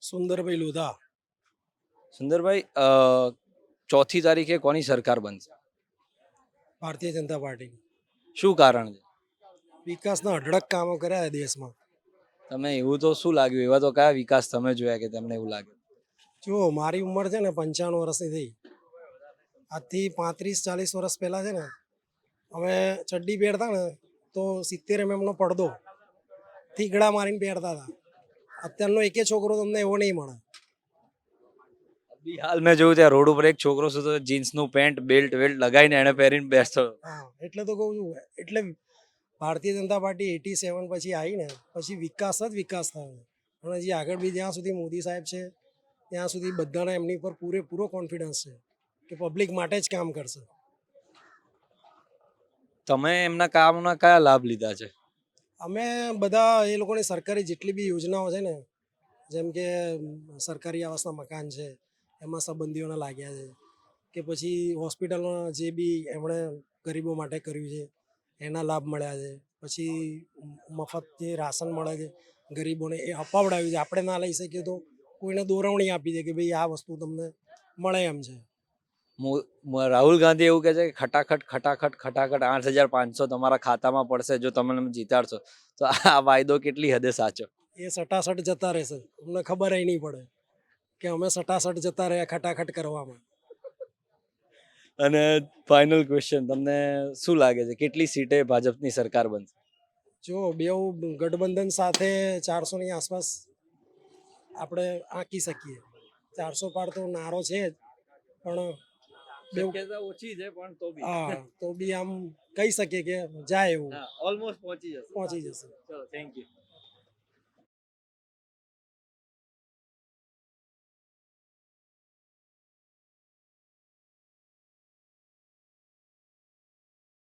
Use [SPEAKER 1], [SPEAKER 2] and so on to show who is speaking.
[SPEAKER 1] સુંદરભાઈ લોધા.
[SPEAKER 2] સુંદરભાઈ, ચોથી તારીખે કોની સરકાર બનશે?
[SPEAKER 1] ભારતીય જનતા પાર્ટી.
[SPEAKER 2] શું કારણ છે?
[SPEAKER 1] વિકાસના અઢળક કામો કર્યા છે દેશમાં.
[SPEAKER 2] તમે એવું તો શું લાગ્યું, એવા તો કયા વિકાસ તમે જોયા કે તમને એવું લાગ્યું?
[SPEAKER 1] જુઓ, મારી ઉંમર છે ને 95 વર્ષની થઈ. આજથી 35-40 વર્ષ પહેલાં છે ને અમે ચડ્ડી પહેરતા ને તો 70 mm નો પડદો થીગડા મારીને પહેરતા હતા. અત્યારનો એકે છોકરો તમને એવો નહીં મળે.
[SPEAKER 2] અભી હાલ મેં જોયું ત્યાં રોડ ઉપર એક છોકરો સુધો જીન્સનું પેન્ટ બેલ્ટ વેલ્ટ લગાવીને એને પહેરીને બેસતો.
[SPEAKER 1] હા, એટલે તો કહું છું. એટલે ભારતીય જનતા પાર્ટી 87 પછી આવી ને પછી વિકાસ જ વિકાસ થયો. અને હજી આગળ બી જ્યાં સુધી મોદી સાહેબ છે ત્યાં સુધી બધાને એમની પર પૂરેપૂરો કોન્ફિડન્સ છે કે પબ્લિક માટે જ કામ કરશે.
[SPEAKER 2] તમે એમના કામના કયા લાભ લીધા છે?
[SPEAKER 1] અમે બધા એ લોકોની સરકારી જેટલી બી યોજનાઓ છે ને, જેમ કે સરકારી આવાસના મકાન છે એમાં સંબંધીઓને લાગ્યા છે, કે પછી હોસ્પિટલમાં જે બી એમણે ગરીબો માટે કર્યું છે એના લાભ મળ્યા છે. પછી મફત જે રાશન મળે છે ગરીબોને એ અપાવડાવ્યું છે. આપણે ના લઈ શકીએ તો કોઈને દોરવણી આપી દે કે ભાઈ આ વસ્તુ તમને મળે એમ છે.
[SPEAKER 2] રાહુલ ગાંધી એવું કહે છે કે ખટાખટ ખટાખટ ખટાખટ 8,500 તમારા ખાતામાં પડશે જો તમે જીતાડશો. તો આ વાયદો કેટલી હદે સાચો?
[SPEAKER 1] એ સટાસટ જતા રહેશે, અમને ખબર નહીં પડે કે અમે સટાસટ જતા રહ્યા ખટાખટ કરવામાં.
[SPEAKER 2] અને ફાઇનલ ક્વેશ્ચન, તમને શું લાગે છે કેટલી સીટે ભાજપની સરકાર બનશે?
[SPEAKER 1] જો બેઉ ગઠબંધન સાથે 400ની આસપાસ આપણે આંકી શકીએ. 400 પાર તો નારો છે જ, પણ બેઉ
[SPEAKER 2] શક્યતા ઓછી છે પણ તો બી
[SPEAKER 1] હા તો બી આમ કહી શકીએ કે જાય એવું
[SPEAKER 2] ઓલમોસ્ટ પહોંચી જશે.
[SPEAKER 1] પહોંચી જશે.
[SPEAKER 2] ચલો, થેન્ક યુ.